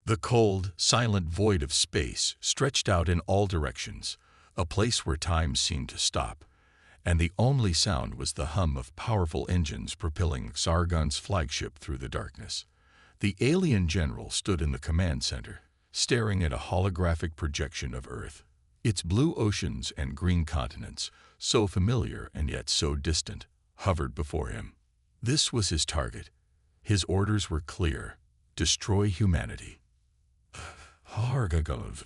The cold, silent void of space stretched out in all directions, a place where time seemed to stop, and the only sound was the hum of powerful engines propelling Sargon's flagship through the darkness. The alien general stood in the command center, staring at a holographic projection of Earth. Its blue oceans and green continents, so familiar and yet so distant, hovered before him. This was his target. His orders were clear: destroy humanity. Hargagalov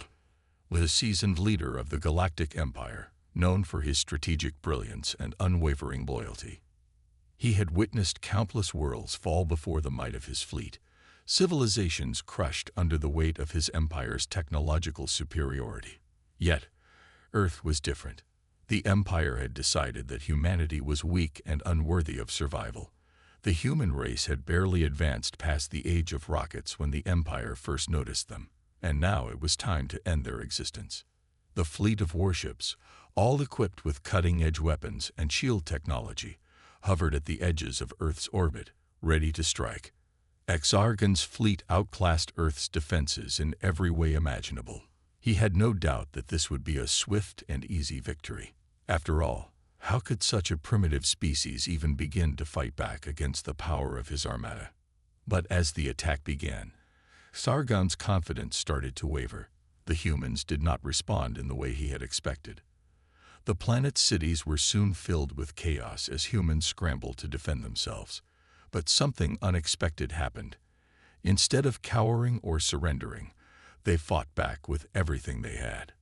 was a seasoned leader of the Galactic Empire, known for his strategic brilliance and unwavering loyalty. He had witnessed countless worlds fall before the might of his fleet, civilizations crushed under the weight of his empire's technological superiority. Yet, Earth was different. The Empire had decided that humanity was weak and unworthy of survival. The human race had barely advanced past the age of rockets when the Empire first noticed them, and now it was time to end their existence. The fleet of warships, all equipped with cutting-edge weapons and shield technology, hovered at the edges of Earth's orbit, ready to strike. Exargan's fleet outclassed Earth's defenses in every way imaginable. He had no doubt that this would be a swift and easy victory. After all, how could such a primitive species even begin to fight back against the power of his armada? But as the attack began, Sargon's confidence started to waver. The humans did not respond in the way he had expected. The planet's cities were soon filled with chaos as humans scrambled to defend themselves. But something unexpected happened. Instead of cowering or surrendering, they fought back with everything they had.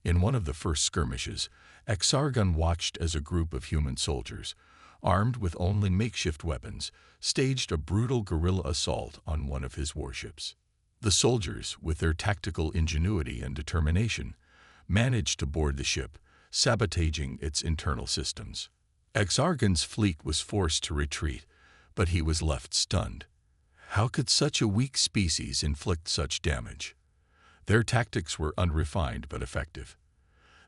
In one of the first skirmishes, Exargan watched as a group of human soldiers, armed with only makeshift weapons, staged a brutal guerrilla assault on one of his warships. The soldiers, with their tactical ingenuity and determination, managed to board the ship, sabotaging its internal systems. Exargan's fleet was forced to retreat, but he was left stunned. How could such a weak species inflict such damage? Their tactics were unrefined but effective.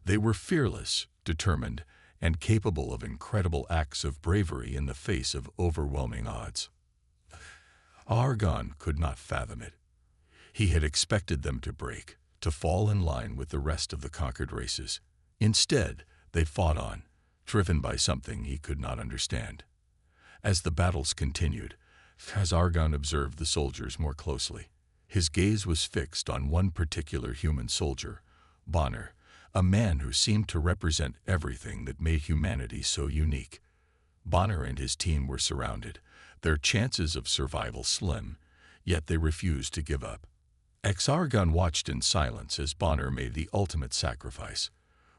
They were fearless, determined, and capable of incredible acts of bravery in the face of overwhelming odds. Argon could not fathom it. He had expected them to break, to fall in line with the rest of the conquered races. Instead, they fought on, driven by something he could not understand. As the battles continued, Argon observed the soldiers more closely. His gaze was fixed on one particular human soldier, Bonner, a man who seemed to represent everything that made humanity so unique. Bonner and his team were surrounded, their chances of survival slim, yet they refused to give up. Exargan watched in silence as Bonner made the ultimate sacrifice.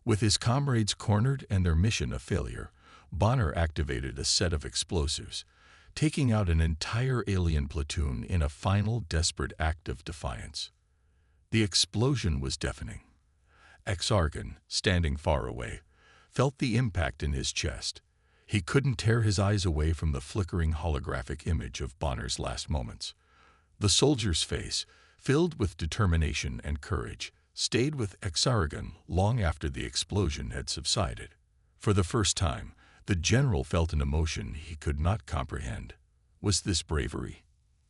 With his comrades cornered and their mission a failure, Bonner activated a set of explosives, taking out an entire alien platoon in a final desperate act of defiance. The explosion was deafening. Exargan, standing far away, felt the impact in his chest. He couldn't tear his eyes away from the flickering holographic image of Bonner's last moments. The soldier's face, filled with determination and courage, stayed with Exargan long after the explosion had subsided. For the first time, the general felt an emotion he could not comprehend. Was this bravery?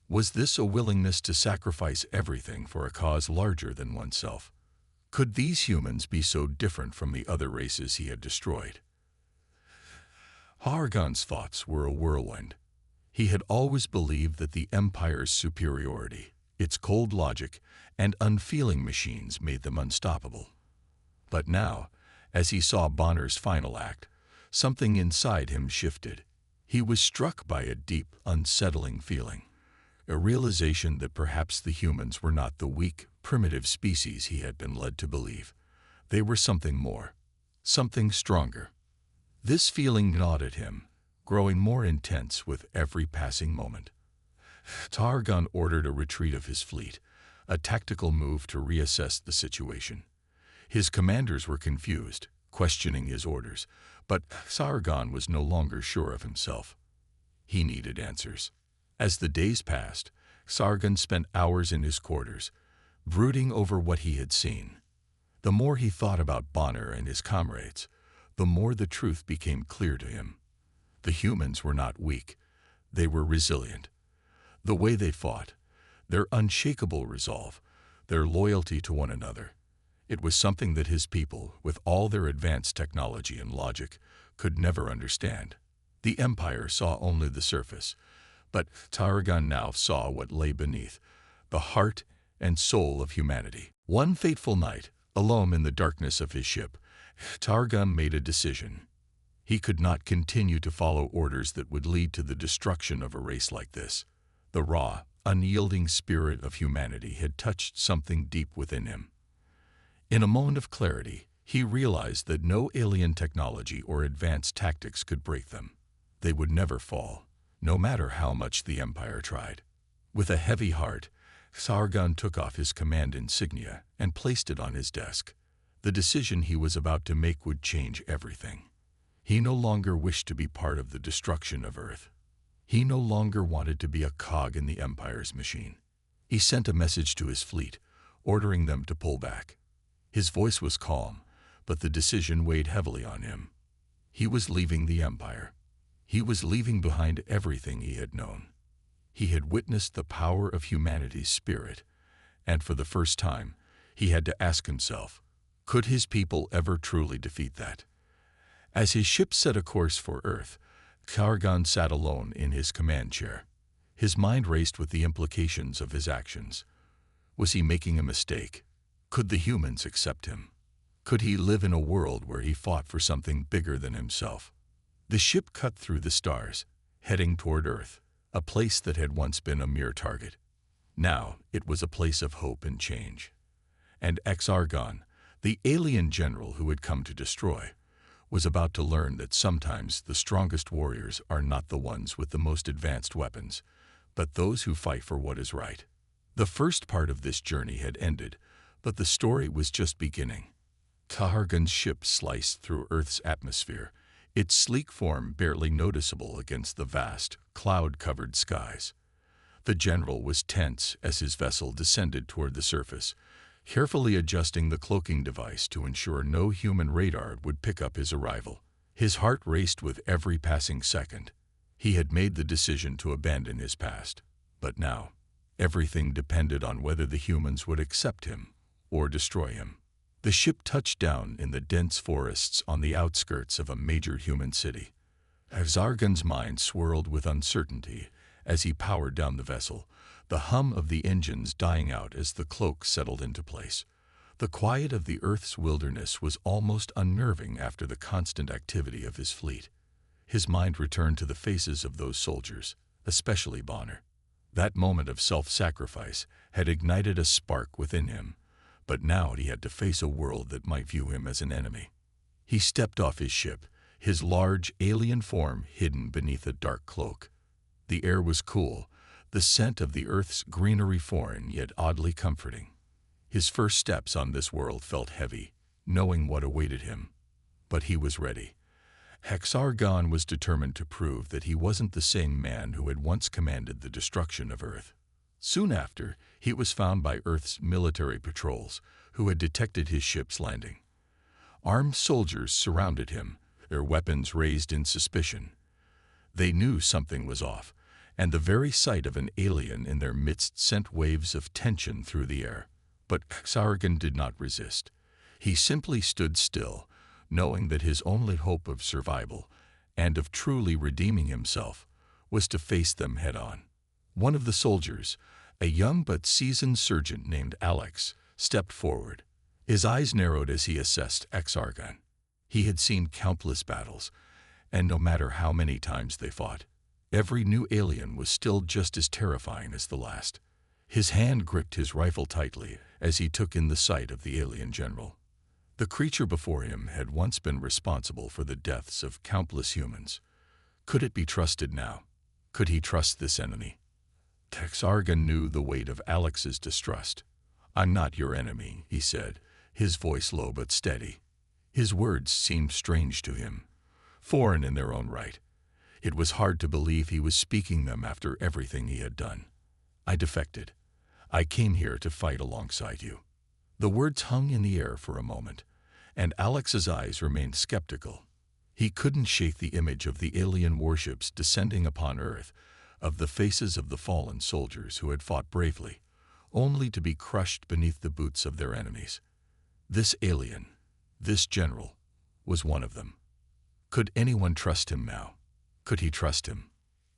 Was this a willingness to sacrifice everything for a cause larger than oneself? Could these humans be so different from the other races he had destroyed? Argon's thoughts were a whirlwind. He had always believed that the Empire's superiority, its cold logic, and unfeeling machines made them unstoppable. But now, as he saw Bonner's final act, something inside him shifted. He was struck by a deep, unsettling feeling, a realization that perhaps the humans were not the weak, primitive species he had been led to believe. They were something more, something stronger. This feeling gnawed at him, growing more intense with every passing moment. Targon ordered a retreat of his fleet, a tactical move to reassess the situation. His commanders were confused, questioning his orders, but Sargon was no longer sure of himself. He needed answers. As the days passed, Sargon spent hours in his quarters, brooding over what he had seen. The more he thought about Bonner and his comrades, the more the truth became clear to him. The humans were not weak. They were resilient. The way they fought, their unshakable resolve, their loyalty to one another. It was something that his people, with all their advanced technology and logic, could never understand. The Empire saw only the surface, but Tarragon now saw what lay beneath, the heart and soul of humanity. One fateful night, alone in the darkness of his ship, Tarragon made a decision. He could not continue to follow orders that would lead to the destruction of a race like this. The raw, unyielding spirit of humanity had touched something deep within him. In a moment of clarity, he realized that no alien technology or advanced tactics could break them. They would never fall, no matter how much the Empire tried. With a heavy heart, Tarragon took off his command insignia and placed it on his desk. The decision he was about to make would change everything. He no longer wished to be part of the destruction of Earth. He no longer wanted to be a cog in the Empire's machine. He sent a message to his fleet, ordering them to pull back. His voice was calm, but the decision weighed heavily on him. He was leaving the Empire. He was leaving behind everything he had known. He had witnessed the power of humanity's spirit, and for the first time, he had to ask himself, could his people ever truly defeat that? As his ship set a course for Earth, Tarragon sat alone in his command chair. His mind raced with the implications of his actions. Was he making a mistake? Could the humans accept him? Could he live in a world where he fought for something bigger than himself? The ship cut through the stars, heading toward Earth, a place that had once been a mere target. Now it was a place of hope and change. And Tarragon, the alien general who had come to destroy, was about to learn that sometimes the strongest warriors are not the ones with the most advanced weapons, but those who fight for what is right. The first part of this journey had ended, but the story was just beginning. Tarragon's ship sliced through Earth's atmosphere, its sleek form barely noticeable against the vast, cloud-covered skies. The general was tense as his vessel descended toward the surface, carefully adjusting the cloaking device to ensure no human radar would pick up his arrival. His heart raced with every passing second. He had made the decision to abandon his past, but now, everything depended on whether the humans would accept him or destroy him. The ship touched down in the dense forests on the outskirts of a major human city. Tarragon's mind swirled with uncertainty as he powered down the vessel, the hum of the engines dying out as the cloak settled into place. The quiet of the Earth's wilderness was almost unnerving after the constant activity of his fleet. His mind returned to the faces of those soldiers, especially Bonner. That moment of self-sacrifice had ignited a spark within him, but now he had to face a world that might view him as an enemy. He stepped off his ship, his large alien form hidden beneath a dark cloak. The air was cool, the scent of the Earth's greenery foreign yet oddly comforting. His first steps on this world felt heavy, knowing what awaited him. But he was ready. Tarragon was determined to prove that he wasn't the same man who had once commanded the destruction of Earth. Soon after, he was found by Earth's military patrols, who had detected his ship's landing. Armed soldiers surrounded him, their weapons raised in suspicion. They knew something was off, and the very sight of an alien in their midst sent waves of tension through the air. But Tarragon did not resist. He simply stood still, knowing that his only hope of survival, and of truly redeeming himself, was to face them head-on. One of the soldiers, a young but seasoned sergeant named Alex, stepped forward. His eyes narrowed as he assessed Tarragon. He had seen countless battles, and no matter how many times they fought, every new alien was still just as terrifying as the last. His hand gripped his rifle tightly as he took in the sight of the alien general. The creature before him had once been responsible for the deaths of countless humans. Could it be trusted now? Could he trust this enemy? Tarragon knew the weight of Alex's distrust. "I'm not your enemy," he said, his voice low but steady. His words seemed strange to him, foreign in their own right. It was hard to believe he was speaking them after everything he had done. "I defected. I came here to fight alongside you." The words hung in the air for a moment, and Alex's eyes remained skeptical. He couldn't shake the image of the alien warships descending upon Earth, of the faces of the fallen soldiers who had fought bravely, only to be crushed beneath the boots of their enemies. This alien, this general, was one of them. Could anyone trust him now? Could he trust him?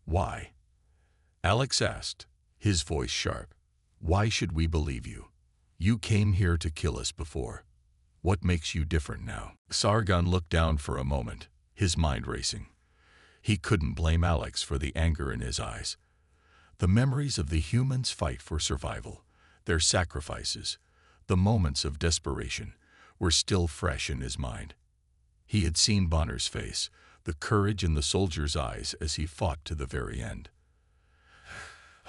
Why? Alex asked, his voice sharp. Why should we believe you? You came here to kill us before. What makes you different now? Sargon looked down for a moment, his mind racing. He couldn't blame Alex for the anger in his eyes. The memories of the humans' fight for survival, their sacrifices, the moments of desperation, were still fresh in his mind. He had seen Bonner's face, the courage in the soldier's eyes as he fought to the very end.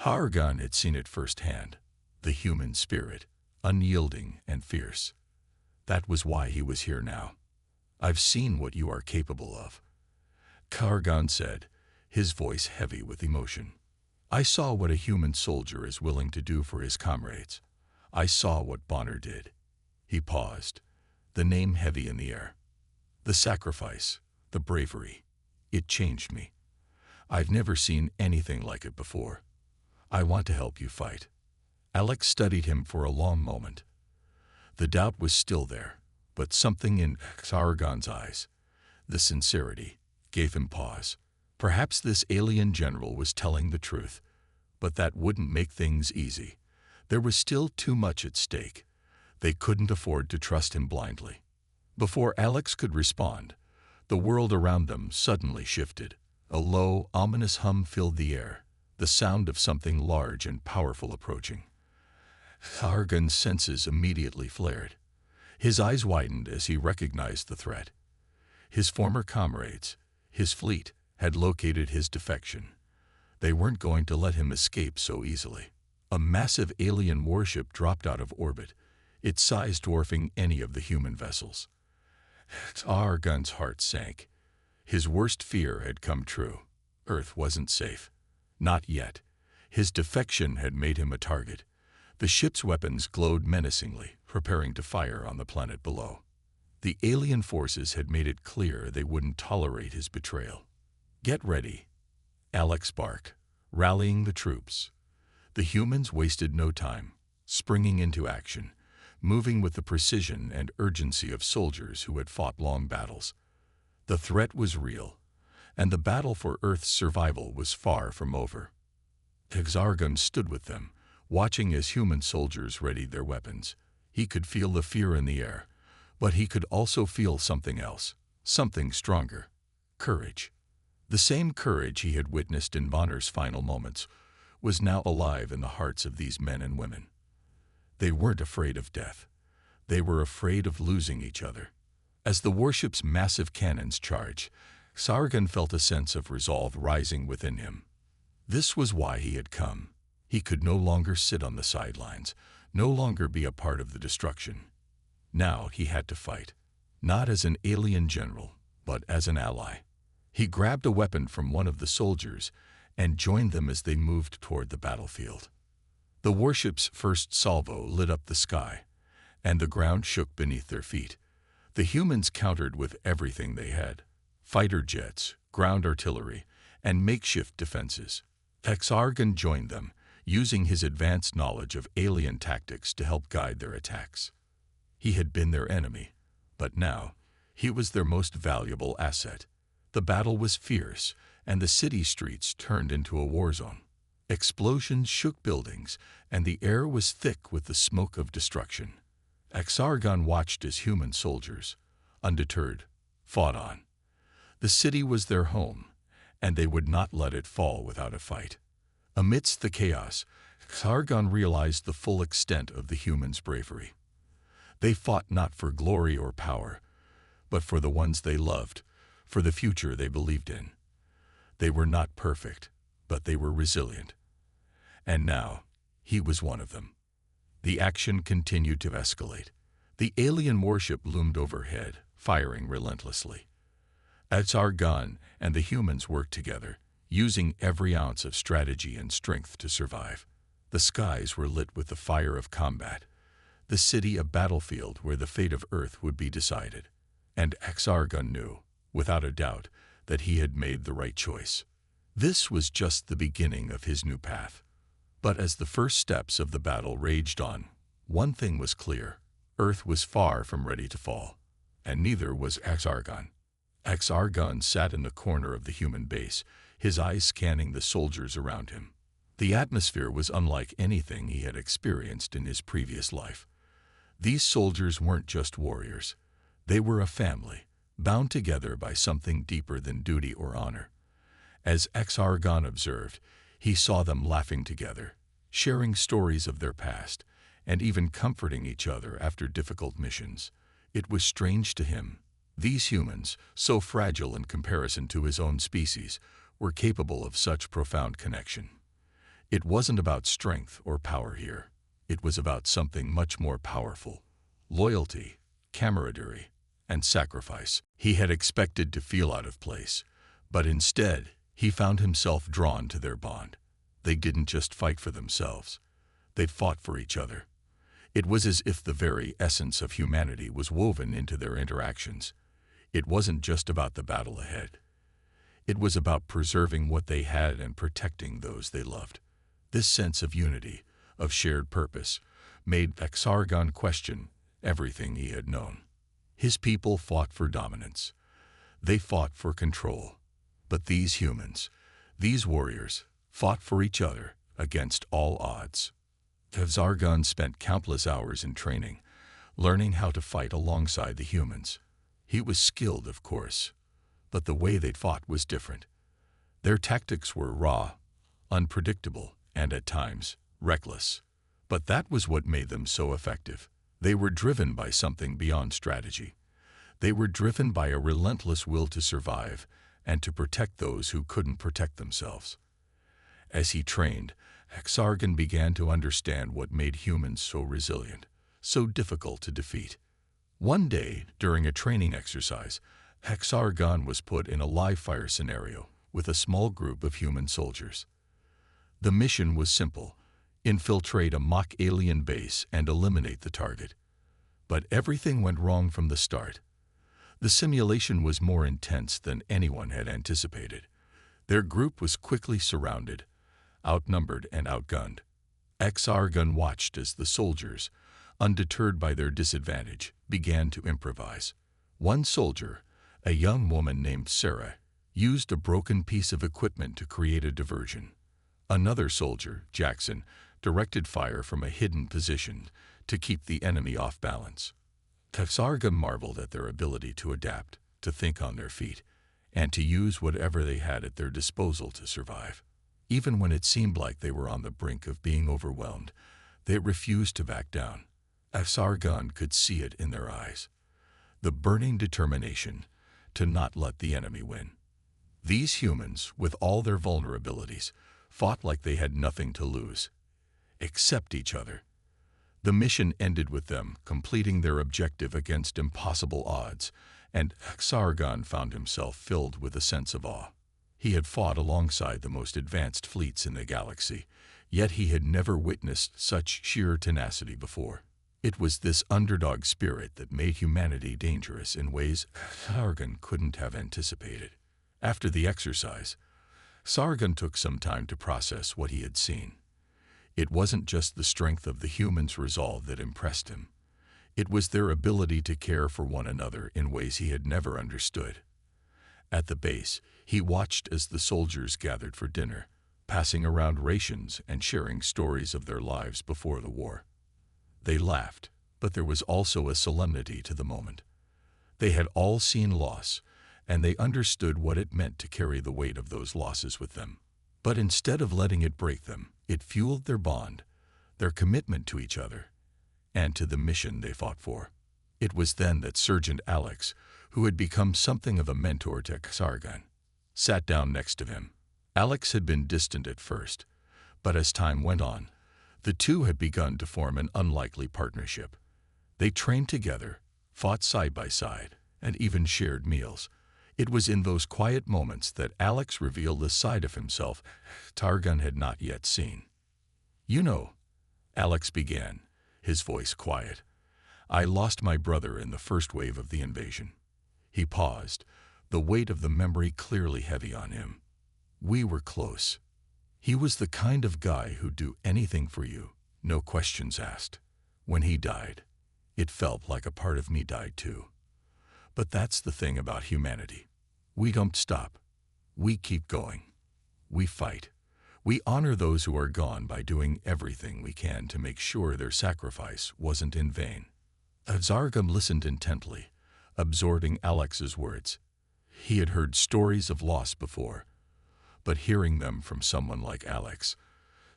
Sargon had seen it firsthand, the human spirit, unyielding and fierce. That was why he was here now. I've seen what you are capable of, Sargon said, his voice heavy with emotion. I saw what a human soldier is willing to do for his comrades. I saw what Bonner did. He paused, the name heavy in the air. The sacrifice, the bravery, it changed me. I've never seen anything like it before. I want to help you fight. Alex studied him for a long moment. The doubt was still there, but something in Sargon's eyes, the sincerity, gave him pause. Perhaps this alien general was telling the truth, but that wouldn't make things easy. There was still too much at stake. They couldn't afford to trust him blindly. Before Alex could respond, the world around them suddenly shifted. A low, ominous hum filled the air, the sound of something large and powerful approaching. Sargon's senses immediately flared. His eyes widened as he recognized the threat. His former comrades, his fleet, had located his defection. They weren't going to let him escape so easily. A massive alien warship dropped out of orbit, its size dwarfing any of the human vessels. Sargon's heart sank. His worst fear had come true. Earth wasn't safe. Not yet. His defection had made him a target. The ship's weapons glowed menacingly, preparing to fire on the planet below. The alien forces had made it clear they wouldn't tolerate his betrayal. Get ready, Alex barked, rallying the troops. The humans wasted no time, springing into action, moving with the precision and urgency of soldiers who had fought long battles. The threat was real, and the battle for Earth's survival was far from over. Sargon stood with them, watching as human soldiers readied their weapons. He could feel the fear in the air, but he could also feel something else, something stronger. Courage. The same courage he had witnessed in Bonner's final moments was now alive in the hearts of these men and women. They weren't afraid of death. They were afraid of losing each other. As the warship's massive cannons charged, Sargon felt a sense of resolve rising within him. This was why he had come. He could no longer sit on the sidelines, no longer be a part of the destruction. Now he had to fight, not as an alien general, but as an ally. He grabbed a weapon from one of the soldiers and joined them as they moved toward the battlefield. The warship's first salvo lit up the sky, and the ground shook beneath their feet. The humans countered with everything they had: fighter jets, ground artillery, and makeshift defenses. Sargon joined them, using his advanced knowledge of alien tactics to help guide their attacks. He had been their enemy, but now he was their most valuable asset. The battle was fierce, and the city streets turned into a war zone. Explosions shook buildings, and the air was thick with the smoke of destruction. Sargon watched as human soldiers, undeterred, fought on. The city was their home, and they would not let it fall without a fight. Amidst the chaos, Sargon realized the full extent of the humans' bravery. They fought not for glory or power, but for the ones they loved, for the future they believed in. They were not perfect, but they were resilient. And now, he was one of them. The action continued to escalate. The alien warship loomed overhead, firing relentlessly. Sargon and the humans worked together, using every ounce of strategy and strength to survive. The skies were lit with the fire of combat, the city a battlefield where the fate of Earth would be decided. And Sargon knew, without a doubt, that he had made the right choice. This was just the beginning of his new path. But as the first steps of the battle raged on, one thing was clear. Earth was far from ready to fall, and neither was Hexargon. Hexargon sat in the corner of the human base, his eyes scanning the soldiers around him. The atmosphere was unlike anything he had experienced in his previous life. These soldiers weren't just warriors. They were a family, bound together by something deeper than duty or honor. As Hexargon observed, he saw them laughing together, sharing stories of their past, and even comforting each other after difficult missions. It was strange to him. These humans, so fragile in comparison to his own species, were capable of such profound connection. It wasn't about strength or power here. It was about something much more powerful: loyalty, camaraderie, and sacrifice. He had expected to feel out of place, but instead, he found himself drawn to their bond. They didn't just fight for themselves. They fought for each other. It was as if the very essence of humanity was woven into their interactions. It wasn't just about the battle ahead. It was about preserving what they had and protecting those they loved. This sense of unity, of shared purpose, made Hexargon question everything he had known. His people fought for dominance. They fought for control. But these humans, these warriors, fought for each other against all odds. Hexargon spent countless hours in training, learning how to fight alongside the humans. He was skilled, of course, but the way they fought was different. Their tactics were raw, unpredictable, and at times, reckless. But that was what made them so effective. They were driven by something beyond strategy. They were driven by a relentless will to survive and to protect those who couldn't protect themselves. As he trained, Hexargon began to understand what made humans so resilient, so difficult to defeat. One day, during a training exercise, Hexargon was put in a live-fire scenario with a small group of human soldiers. The mission was simple: infiltrate a mock alien base and eliminate the target. But everything went wrong from the start. The simulation was more intense than anyone had anticipated. Their group was quickly surrounded, outnumbered and outgunned. Hexargon watched as the soldiers, undeterred by their disadvantage, began to improvise. One soldier, a young woman named Sarah, used a broken piece of equipment to create a diversion. Another soldier, Jackson, directed fire from a hidden position to keep the enemy off balance. Hexargon marveled at their ability to adapt, to think on their feet, and to use whatever they had at their disposal to survive. Even when it seemed like they were on the brink of being overwhelmed, they refused to back down. Hexargon could see it in their eyes. The burning determination to not let the enemy win. These humans, with all their vulnerabilities, fought like they had nothing to lose, except each other. The mission ended with them completing their objective against impossible odds, and Hexargon found himself filled with a sense of awe. He had fought alongside the most advanced fleets in the galaxy, yet he had never witnessed such sheer tenacity before. It was this underdog spirit that made humanity dangerous in ways Hexargon couldn't have anticipated. After the exercise, Hexargon took some time to process what he had seen. It wasn't just the strength of the humans' resolve that impressed him. It was their ability to care for one another in ways he had never understood. At the base, he watched as the soldiers gathered for dinner, passing around rations and sharing stories of their lives before the war. They laughed, but there was also a solemnity to the moment. They had all seen loss, and they understood what it meant to carry the weight of those losses with them. But instead of letting it break them, it fueled their bond, their commitment to each other, and to the mission they fought for. It was then that Sergeant Alex, who had become something of a mentor to Hexargon, sat down next to him. Alex had been distant at first, but as time went on, the two had begun to form an unlikely partnership. They trained together, fought side by side, and even shared meals. It was in those quiet moments that Alex revealed a side of himself Hexargon had not yet seen. "You know," Alex began, his voice quiet, "I lost my brother in the first wave of the invasion." He paused, the weight of the memory clearly heavy on him. We were close. He was the kind of guy who'd do anything for you, no questions asked. When he died, it felt like a part of me died too. But that's the thing about humanity. We don't stop. We keep going. We fight. We honor those who are gone by doing everything we can to make sure their sacrifice wasn't in vain. Zargam listened intently, absorbing Alex's words. He had heard stories of loss before, but hearing them from someone like Alex,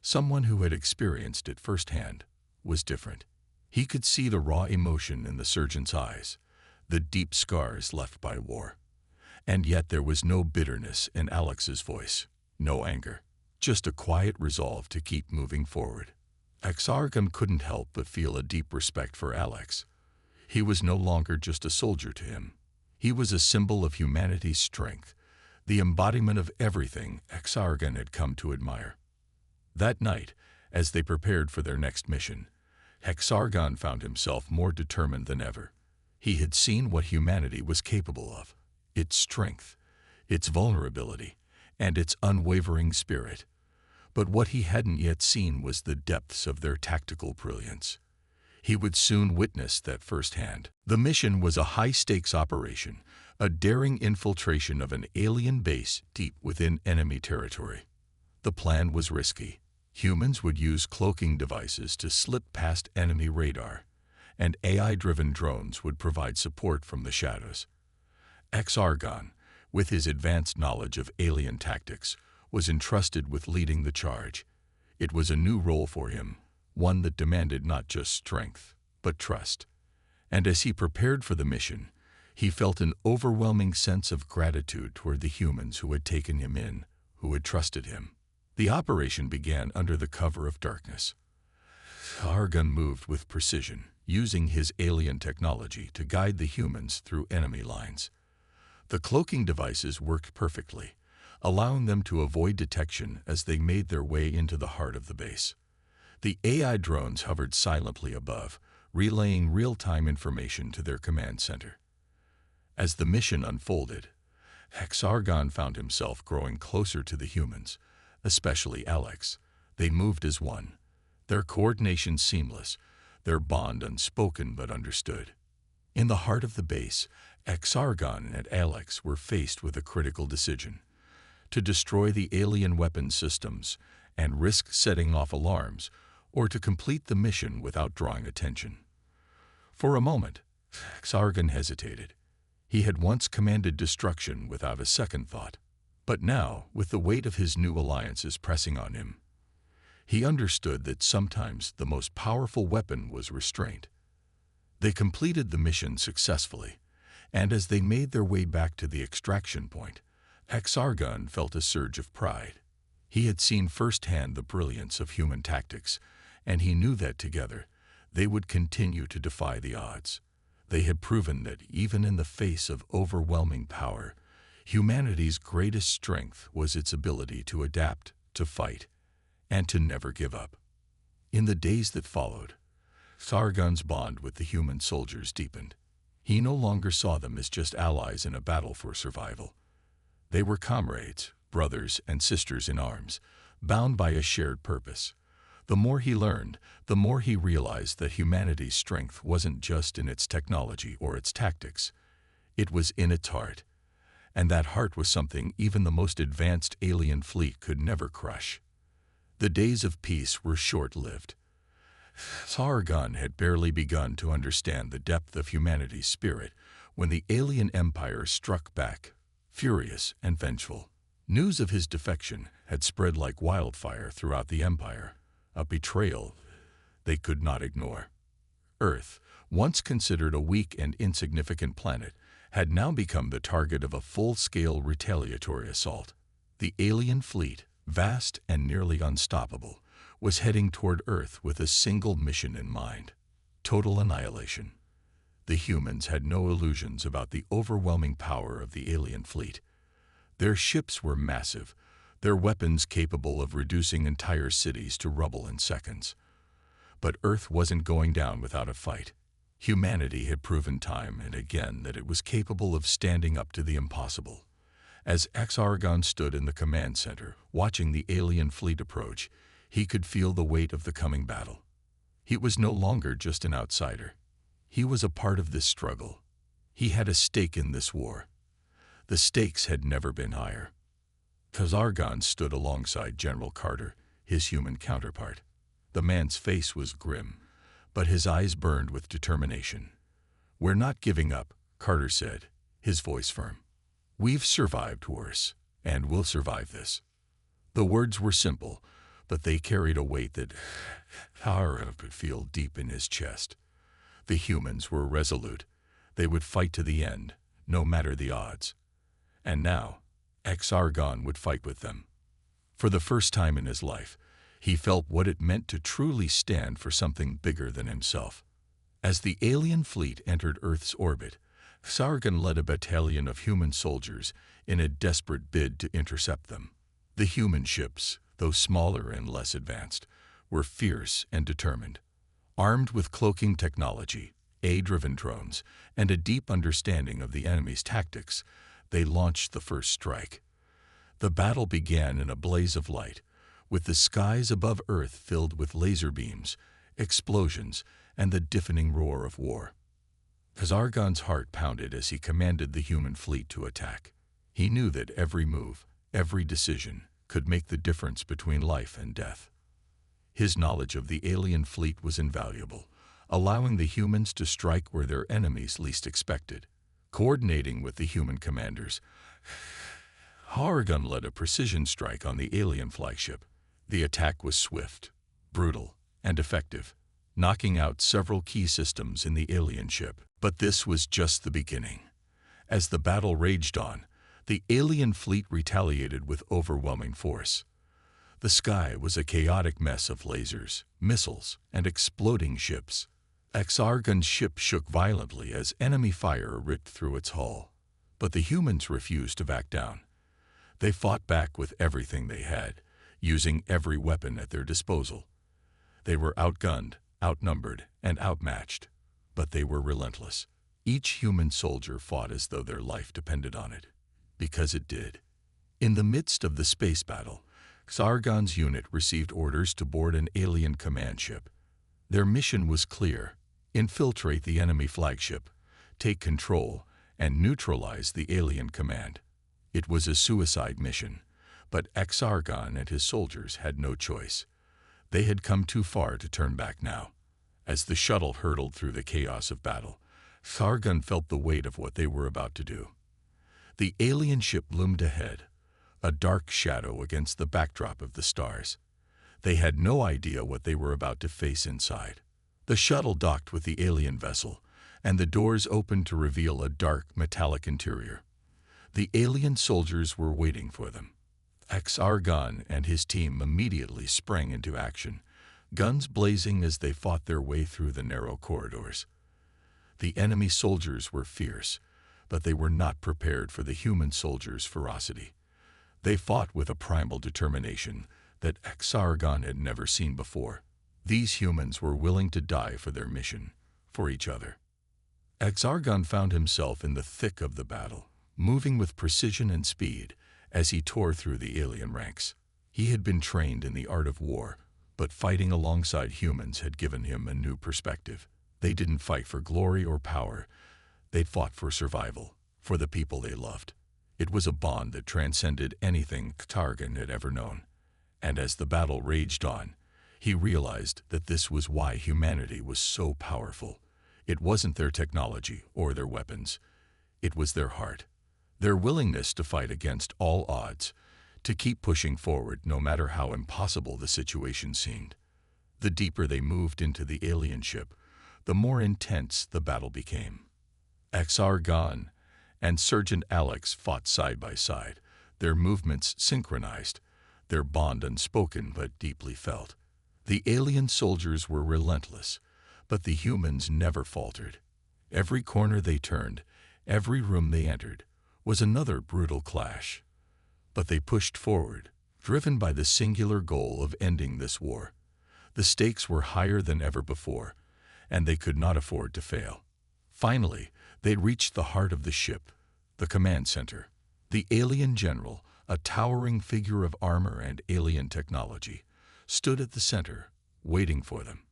someone who had experienced it firsthand, was different. He could see the raw emotion in the surgeon's eyes, the deep scars left by war. And yet there was no bitterness in Alex's voice, no anger, just a quiet resolve to keep moving forward. Zargam couldn't help but feel a deep respect for Alex. He was no longer just a soldier to him. He was a symbol of humanity's strength, the embodiment of everything Zargam had come to admire. That night, as they prepared for their next mission, Zargam found himself more determined than ever. He had seen what humanity was capable of, its strength, its vulnerability, and its unwavering spirit. But what he hadn't yet seen was the depths of their tactical brilliance. He would soon witness that firsthand. The mission was a high-stakes operation, a daring infiltration of an alien base deep within enemy territory. The plan was risky. Humans would use cloaking devices to slip past enemy radar, and AI-driven drones would provide support from the shadows. Zargam, with his advanced knowledge of alien tactics, was entrusted with leading the charge. It was a new role for him, one that demanded not just strength, but trust. And as he prepared for the mission, he felt an overwhelming sense of gratitude toward the humans who had taken him in, who had trusted him. The operation began under the cover of darkness. Zargam moved with precision, using his alien technology to guide the humans through enemy lines. The cloaking devices worked perfectly, allowing them to avoid detection as they made their way into the heart of the base. The AI drones hovered silently above, relaying real-time information to their command center. As the mission unfolded, Zargam found himself growing closer to the humans, especially Alex. They moved as one, their coordination seamless, their bond unspoken but understood. In the heart of the base, Zargam and Alex were faced with a critical decision: to destroy the alien weapon systems and risk setting off alarms, or to complete the mission without drawing attention. For a moment, Zargam hesitated. He had once commanded destruction without a second thought. But now, with the weight of his new alliances pressing on him, he understood that sometimes the most powerful weapon was restraint. They completed the mission successfully, and as they made their way back to the extraction point, Zargam felt a surge of pride. He had seen firsthand the brilliance of human tactics, and he knew that together they would continue to defy the odds. They had proven that even in the face of overwhelming power, humanity's greatest strength was its ability to adapt, to fight, and to never give up. In the days that followed, Zargam's bond with the human soldiers deepened. He no longer saw them as just allies in a battle for survival. They were comrades, brothers and sisters in arms, bound by a shared purpose. The more he learned, the more he realized that humanity's strength wasn't just in its technology or its tactics. It was in its heart. And that heart was something even the most advanced alien fleet could never crush. The days of peace were short-lived. Zargam had barely begun to understand the depth of humanity's spirit when the alien empire struck back, furious and vengeful. News of his defection had spread like wildfire throughout the empire, a betrayal they could not ignore. Earth, once considered a weak and insignificant planet, had now become the target of a full-scale retaliatory assault. The alien fleet, vast and nearly unstoppable, was heading toward Earth with a single mission in mind: total annihilation. The humans had no illusions about the overwhelming power of the alien fleet. Their ships were massive, their weapons capable of reducing entire cities to rubble in seconds. But Earth wasn't going down without a fight. Humanity had proven time and again that it was capable of standing up to the impossible. As Argon stood in the command center, watching the alien fleet approach, he could feel the weight of the coming battle. He was no longer just an outsider. He was a part of this struggle. He had a stake in this war. The stakes had never been higher. Argon stood alongside General Carter, his human counterpart. The man's face was grim, but his eyes burned with determination. "We're not giving up," Carter said, his voice firm. "We've survived worse, and we'll survive this." The words were simple, but they carried a weight that Carter could feel deep in his chest. The humans were resolute. They would fight to the end, no matter the odds. And now, Argon would fight with them. For the first time in his life, he felt what it meant to truly stand for something bigger than himself. As the alien fleet entered Earth's orbit, Argon led a battalion of human soldiers in a desperate bid to intercept them. The human ships, though smaller and less advanced, were fierce and determined. Armed with cloaking technology, AI-driven drones, and a deep understanding of the enemy's tactics, they launched the first strike. The battle began in a blaze of light, with the skies above Earth filled with laser beams, explosions, and the deafening roar of war. Argon's heart pounded as he commanded the human fleet to attack. He knew that every move, every decision, could make the difference between life and death. His knowledge of the alien fleet was invaluable, allowing the humans to strike where their enemies least expected. Coordinating with the human commanders, Argon led a precision strike on the alien flagship. The attack was swift, brutal, and effective, knocking out several key systems in the alien ship. But this was just the beginning. As the battle raged on, the alien fleet retaliated with overwhelming force. The sky was a chaotic mess of lasers, missiles, and exploding ships. Argon's ship shook violently as enemy fire ripped through its hull. But the humans refused to back down. They fought back with everything they had, using every weapon at their disposal. They were outgunned, outnumbered, and outmatched, but they were relentless. Each human soldier fought as though their life depended on it, because it did. In the midst of the space battle, Argon's unit received orders to board an alien command ship. Their mission was clear: infiltrate the enemy flagship, take control, and neutralize the alien command. It was a suicide mission, but Argon and his soldiers had no choice. They had come too far to turn back now. As the shuttle hurtled through the chaos of battle, Argon felt the weight of what they were about to do. The alien ship loomed ahead, a dark shadow against the backdrop of the stars. They had no idea what they were about to face inside. The shuttle docked with the alien vessel, and the doors opened to reveal a dark, metallic interior. The alien soldiers were waiting for them. Argon and his team immediately sprang into action, guns blazing as they fought their way through the narrow corridors. The enemy soldiers were fierce, but they were not prepared for the human soldiers' ferocity. They fought with a primal determination that Argon had never seen before. These humans were willing to die for their mission, for each other. Argon found himself in the thick of the battle, moving with precision and speed as he tore through the alien ranks. He had been trained in the art of war, but fighting alongside humans had given him a new perspective. They didn't fight for glory or power. They'd fought for survival, for the people they loved. It was a bond that transcended anything Argon had ever known. And as the battle raged on, he realized that this was why humanity was so powerful. It wasn't their technology or their weapons. It was their heart, their willingness to fight against all odds, to keep pushing forward no matter how impossible the situation seemed. The deeper they moved into the alien ship, the more intense the battle became. Argon and Sergeant Alex fought side by side, their movements synchronized, their bond unspoken but deeply felt. The alien soldiers were relentless, but the humans never faltered. Every corner they turned, every room they entered, was another brutal clash. But they pushed forward, driven by the singular goal of ending this war. The stakes were higher than ever before, and they could not afford to fail. Finally, they reached the heart of the ship, the command center. The alien general, a towering figure of armor and alien technology, stood at the center, waiting for them.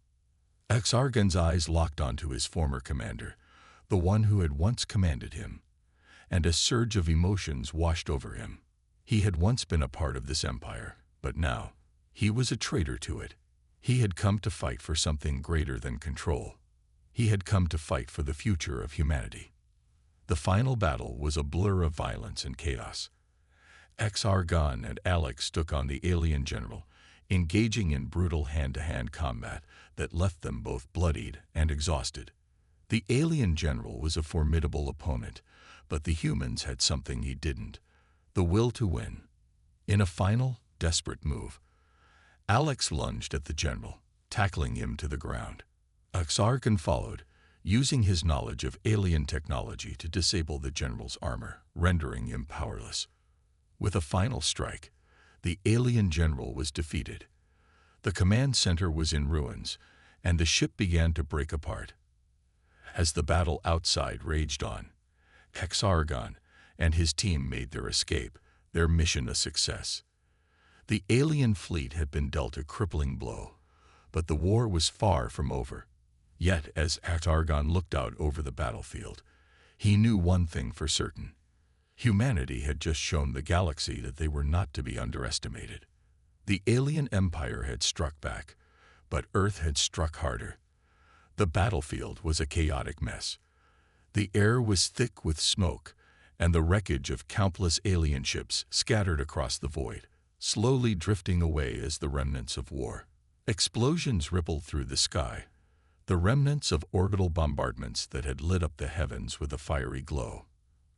Exargan's eyes locked onto his former commander, the one who had once commanded him, and a surge of emotions washed over him. He had once been a part of this empire, but now he was a traitor to it. He had come to fight for something greater than control. He had come to fight for the future of humanity. The final battle was a blur of violence and chaos. Exargan and Alex took on the alien general, engaging in brutal hand-to-hand combat that left them both bloodied and exhausted. The alien general was a formidable opponent, but the humans had something he didn't: the will to win. In a final, desperate move, Alex lunged at the general, tackling him to the ground. Exargan followed, using his knowledge of alien technology to disable the general's armor, rendering him powerless. With a final strike, the alien general was defeated. The command center was in ruins, and the ship began to break apart. As the battle outside raged on, Exargan and his team made their escape, their mission a success. The alien fleet had been dealt a crippling blow, but the war was far from over. Yet, as Exargan looked out over the battlefield, he knew one thing for certain: humanity had just shown the galaxy that they were not to be underestimated. The alien empire had struck back, but Earth had struck harder. The battlefield was a chaotic mess. The air was thick with smoke, and the wreckage of countless alien ships scattered across the void, slowly drifting away as the remnants of war. Explosions rippled through the sky, the remnants of orbital bombardments that had lit up the heavens with a fiery glow.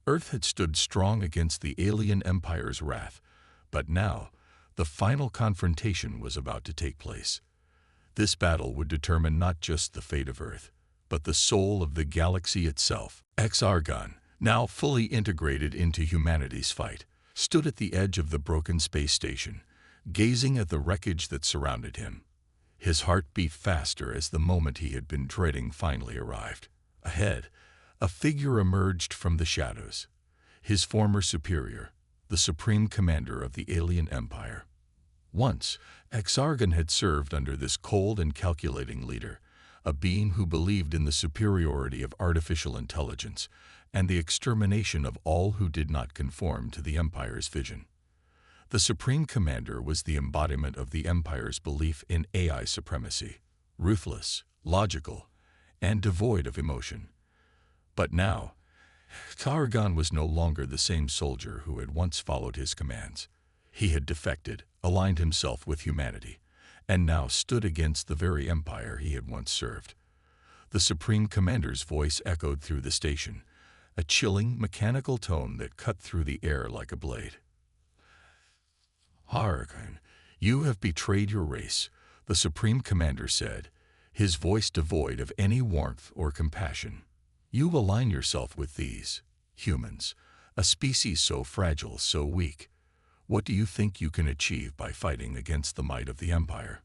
Earth had stood strong against the alien empire's wrath, but now the final confrontation was about to take place. This battle would determine not just the fate of Earth, but the soul of the galaxy itself. Exargan, now fully integrated into humanity's fight, stood at the edge of the broken space station, gazing at the wreckage that surrounded him. His heart beat faster as the moment he had been dreading finally arrived. Ahead, a figure emerged from the shadows: his former superior, the supreme commander of the alien empire. Once, Exargan had served under this cold and calculating leader, a being who believed in the superiority of artificial intelligence and the extermination of all who did not conform to the Empire's vision. The Supreme Commander was the embodiment of the Empire's belief in AI supremacy, ruthless, logical, and devoid of emotion. But now, Exargan was no longer the same soldier who had once followed his commands. He had defected, aligned himself with humanity, and now stood against the very empire he had once served. The Supreme Commander's voice echoed through the station, a chilling, mechanical tone that cut through the air like a blade. "Exargan, you have betrayed your race," the Supreme Commander said, his voice devoid of any warmth or compassion. "You align yourself with these humans, a species so fragile, so weak. What do you think you can achieve by fighting against the might of the Empire?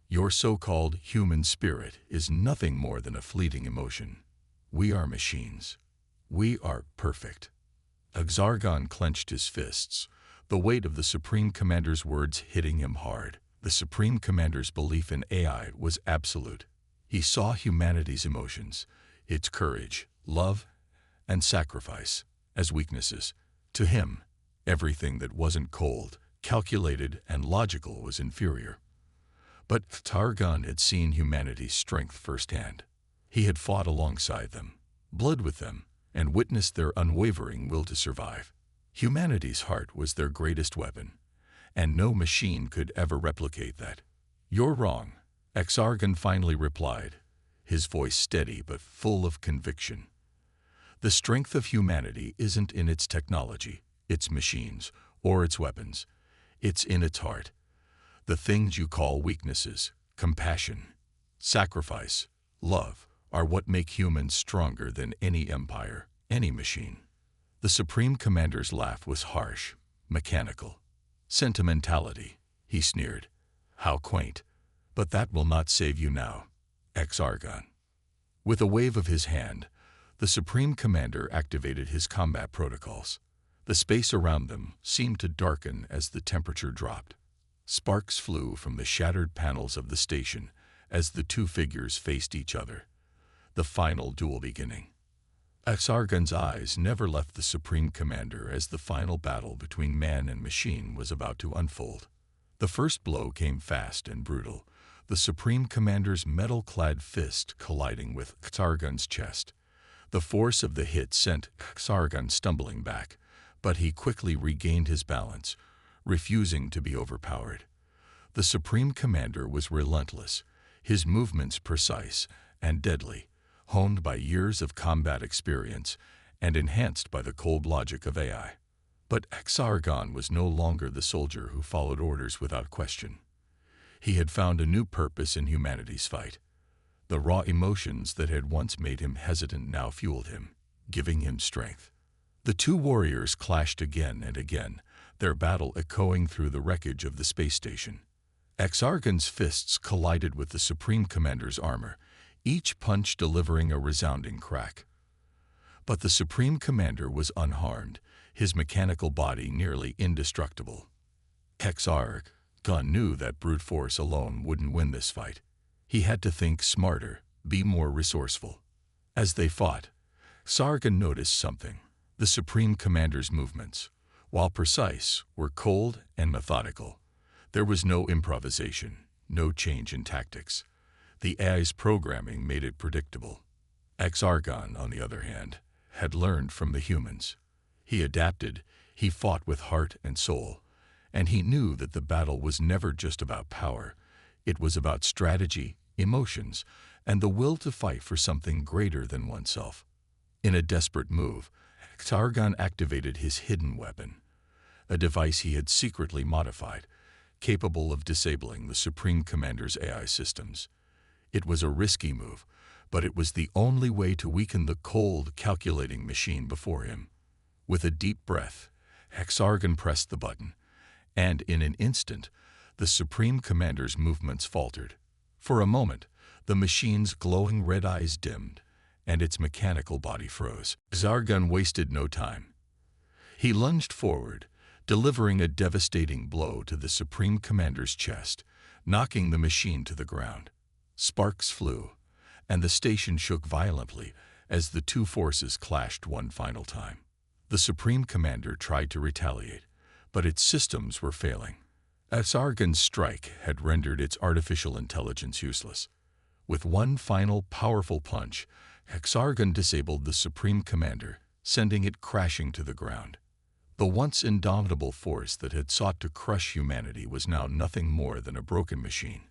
Your so-called human spirit is nothing more than a fleeting emotion. We are machines. We are perfect." Exargan clenched his fists, the weight of the Supreme Commander's words hitting him hard. The Supreme Commander's belief in AI was absolute. He saw humanity's emotions, its courage, love, and sacrifice, as weaknesses. To him, everything that wasn't cold, calculated, and logical was inferior. But Exargan had seen humanity's strength firsthand. He had fought alongside them, bled with them, and witnessed their unwavering will to survive. Humanity's heart was their greatest weapon, and no machine could ever replicate that. "You're wrong," Exargan finally replied, his voice steady but full of conviction. "The strength of humanity isn't in its technology, its machines, or its weapons. It's in its heart. The things you call weaknesses, compassion, sacrifice, love, are what make humans stronger than any empire, any machine." The Supreme Commander's laugh was harsh, mechanical. "Sentimentality," he sneered. "How quaint. But that will not save you now, Exargan." With a wave of his hand, the Supreme Commander activated his combat protocols. The space around them seemed to darken as the temperature dropped. Sparks flew from the shattered panels of the station as the two figures faced each other, the final duel beginning. Exargon's eyes never left the Supreme Commander as the final battle between man and machine was about to unfold. The first blow came fast and brutal, the Supreme Commander's metal-clad fist colliding with Exargon's chest. The force of the hit sent Exargon stumbling back, but he quickly regained his balance, refusing to be overpowered. The Supreme Commander was relentless, his movements precise and deadly, honed by years of combat experience and enhanced by the cold logic of AI. But Exargon was no longer the soldier who followed orders without question. He had found a new purpose in humanity's fight. The raw emotions that had once made him hesitant now fueled him, giving him strength. The two warriors clashed again and again, their battle echoing through the wreckage of the space station. Exargon's fists collided with the Supreme Commander's armor, each punch delivering a resounding crack. But the Supreme Commander was unharmed, his mechanical body nearly indestructible. Exargon knew that brute force alone wouldn't win this fight. He had to think smarter, be more resourceful. As they fought, Exargon noticed something. The Supreme Commander's movements, while precise, were cold and methodical. There was no improvisation, no change in tactics. The AI's programming made it predictable. Exargon, on the other hand, had learned from the humans. He adapted, he fought with heart and soul, and he knew that the battle was never just about power. It was about strategy, emotions, and the will to fight for something greater than oneself. In a desperate move, Exargon activated his hidden weapon, a device he had secretly modified, capable of disabling the Supreme Commander's AI systems. It was a risky move, but it was the only way to weaken the cold, calculating machine before him. With a deep breath, Exargon pressed the button, and in an instant, the Supreme Commander's movements faltered. For a moment, the machine's glowing red eyes dimmed, and its mechanical body froze. Exargon wasted no time. He lunged forward, delivering a devastating blow to the Supreme Commander's chest, knocking the machine to the ground. Sparks flew, and the station shook violently as the two forces clashed one final time. The Supreme Commander tried to retaliate, but its systems were failing. Exargon's strike had rendered its artificial intelligence useless. With one final powerful punch, Exargon disabled the Supreme Commander, sending it crashing to the ground. The once indomitable force that had sought to crush humanity was now nothing more than a broken machine,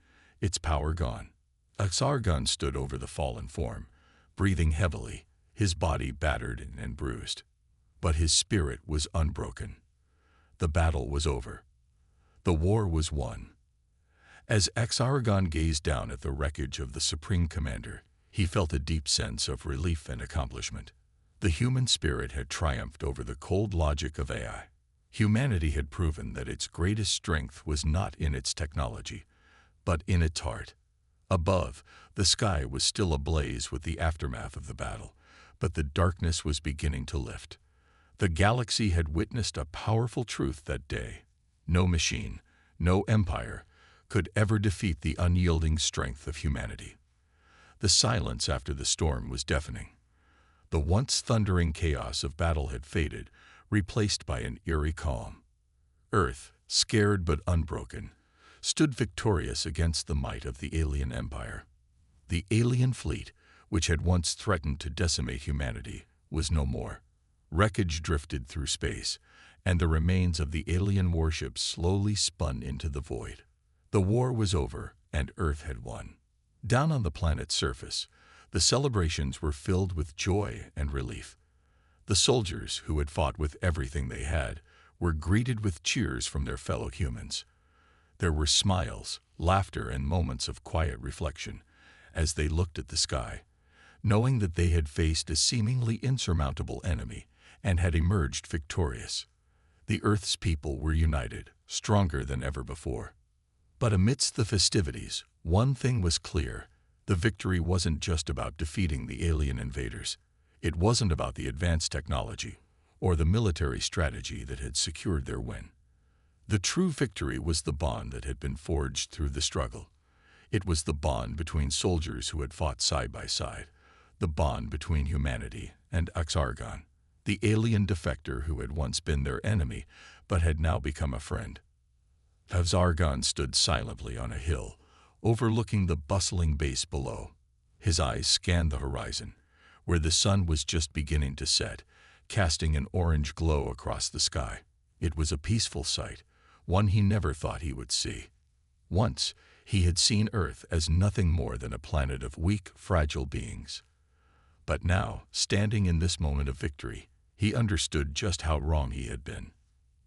its power gone. Exargon stood over the fallen form, breathing heavily, his body battered and bruised. But his spirit was unbroken. The battle was over. The war was won. As Exargon gazed down at the wreckage of the Supreme Commander, he felt a deep sense of relief and accomplishment. The human spirit had triumphed over the cold logic of AI. Humanity had proven that its greatest strength was not in its technology, but in its heart. Above, the sky was still ablaze with the aftermath of the battle, but the darkness was beginning to lift. The galaxy had witnessed a powerful truth that day. No machine, no empire, could ever defeat the unyielding strength of humanity. The silence after the storm was deafening. The once thundering chaos of battle had faded, replaced by an eerie calm. Earth, scared but unbroken, stood victorious against the might of the alien empire. The alien fleet, which had once threatened to decimate humanity, was no more. Wreckage drifted through space, and the remains of the alien warships slowly spun into the void. The war was over, and Earth had won. Down on the planet's surface, the celebrations were filled with joy and relief. The soldiers, who had fought with everything they had, were greeted with cheers from their fellow humans. There were smiles, laughter, and moments of quiet reflection as they looked at the sky, knowing that they had faced a seemingly insurmountable enemy and had emerged victorious. The Earth's people were united, stronger than ever before. But amidst the festivities, one thing was clear. The victory wasn't just about defeating the alien invaders. It wasn't about the advanced technology or the military strategy that had secured their win. The true victory was the bond that had been forged through the struggle. It was the bond between soldiers who had fought side by side, the bond between humanity and Exargon, the alien defector who had once been their enemy but had now become a friend. Exargon stood silently on a hill, overlooking the bustling base below. His eyes scanned the horizon, where the sun was just beginning to set, casting an orange glow across the sky. It was a peaceful sight, one he never thought he would see. Once, he had seen Earth as nothing more than a planet of weak, fragile beings. But now, standing in this moment of victory, he understood just how wrong he had been.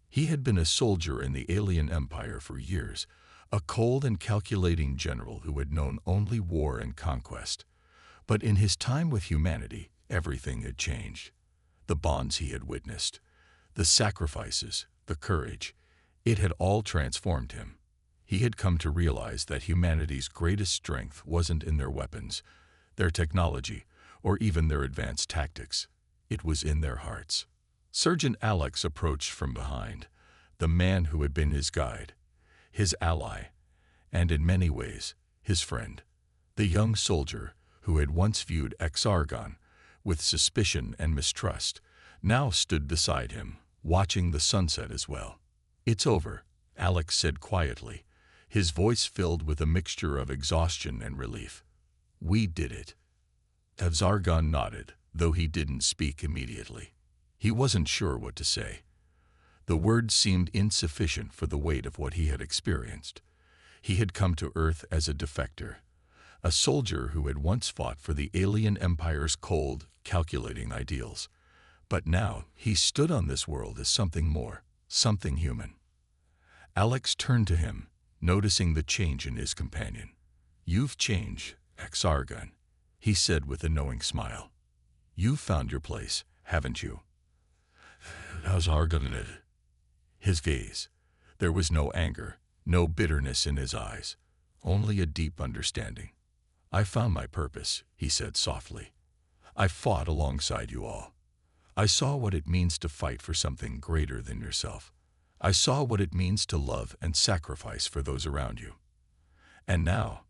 He had been a soldier in the alien empire for years, a cold and calculating general who had known only war and conquest. But in his time with humanity, everything had changed. The bonds he had witnessed, the sacrifices, the courage, it had all transformed him. He had come to realize that humanity's greatest strength wasn't in their weapons, their technology, or even their advanced tactics. It was in their hearts. Sergeant Alex approached from behind, the man who had been his guide, his ally, and in many ways, his friend. The young soldier, who had once viewed Exargon with suspicion and mistrust, now stood beside him, watching the sunset as well. "It's over," Alex said quietly, his voice filled with a mixture of exhaustion and relief. "We did it." Exargon nodded, though he didn't speak immediately. He wasn't sure what to say. The words seemed insufficient for the weight of what he had experienced. He had come to Earth as a defector, a soldier who had once fought for the alien empire's cold, calculating ideals. But now he stood on this world as something more, something human. Alex turned to him, noticing the change in his companion. "You've changed, Exargon," he said with a knowing smile. "You've found your place, haven't you?" Exargon did. His gaze. There was no anger, no bitterness in his eyes, only a deep understanding. "I found my purpose," he said softly. "I fought alongside you all. I saw what it means to fight for something greater than yourself. I saw what it means to love and sacrifice for those around you. And now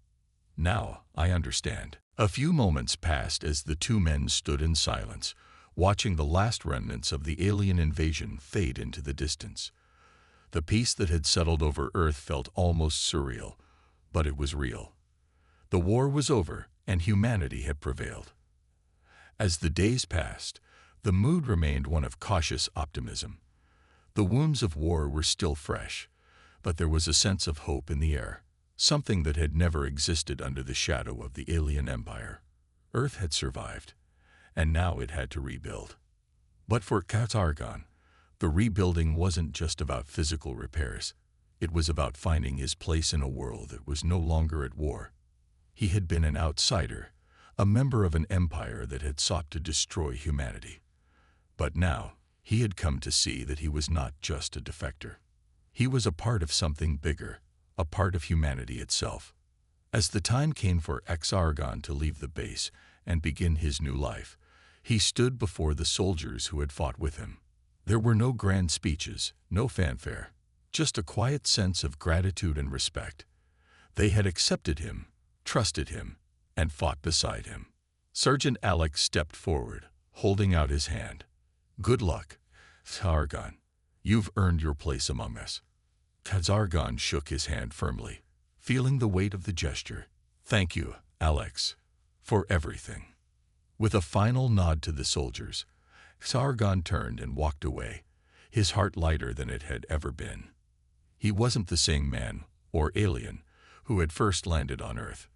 I understand." A few moments passed as the two men stood in silence, watching the last remnants of the alien invasion fade into the distance. The peace that had settled over Earth felt almost surreal, but it was real. The war was over, and humanity had prevailed. As the days passed, the mood remained one of cautious optimism. The wounds of war were still fresh, but there was a sense of hope in the air, something that had never existed under the shadow of the alien empire. Earth had survived, and now it had to rebuild. But for Exargon, the rebuilding wasn't just about physical repairs. It was about finding his place in a world that was no longer at war. He had been an outsider, a member of an empire that had sought to destroy humanity. But now, he had come to see that he was not just a defector. He was a part of something bigger, a part of humanity itself. As the time came for Exargon to leave the base and begin his new life, he stood before the soldiers who had fought with him. There were no grand speeches, no fanfare, just a quiet sense of gratitude and respect. They had accepted him, trusted him, and fought beside him. Sergeant Alex stepped forward, holding out his hand. "Good luck, Exargon. You've earned your place among us." Exargon shook his hand firmly, feeling the weight of the gesture. "Thank you, Alex, for everything." With a final nod to the soldiers, Exargon turned and walked away, his heart lighter than it had ever been. He wasn't the same man, or alien, who had first landed on Earth.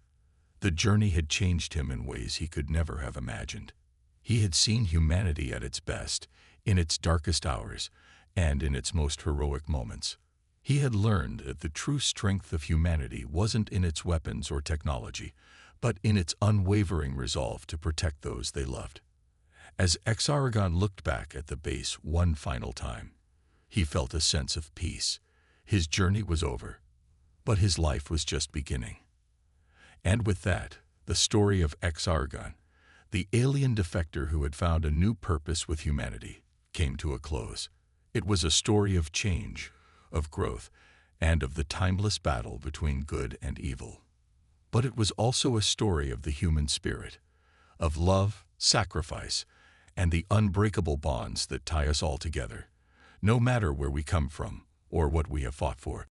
The journey had changed him in ways he could never have imagined. He had seen humanity at its best, in its darkest hours, and in its most heroic moments. He had learned that the true strength of humanity wasn't in its weapons or technology, but in its unwavering resolve to protect those they loved. As Exargon looked back at the base one final time, he felt a sense of peace. His journey was over, but his life was just beginning. And with that, the story of Exargon, the alien defector who had found a new purpose with humanity, came came to a close. It was a story of change, of growth, and of the timeless battle between good and evil. But it was also a story of the human spirit, of love, sacrifice, and the unbreakable bonds that tie us all together, no matter where we come from or what we have fought for.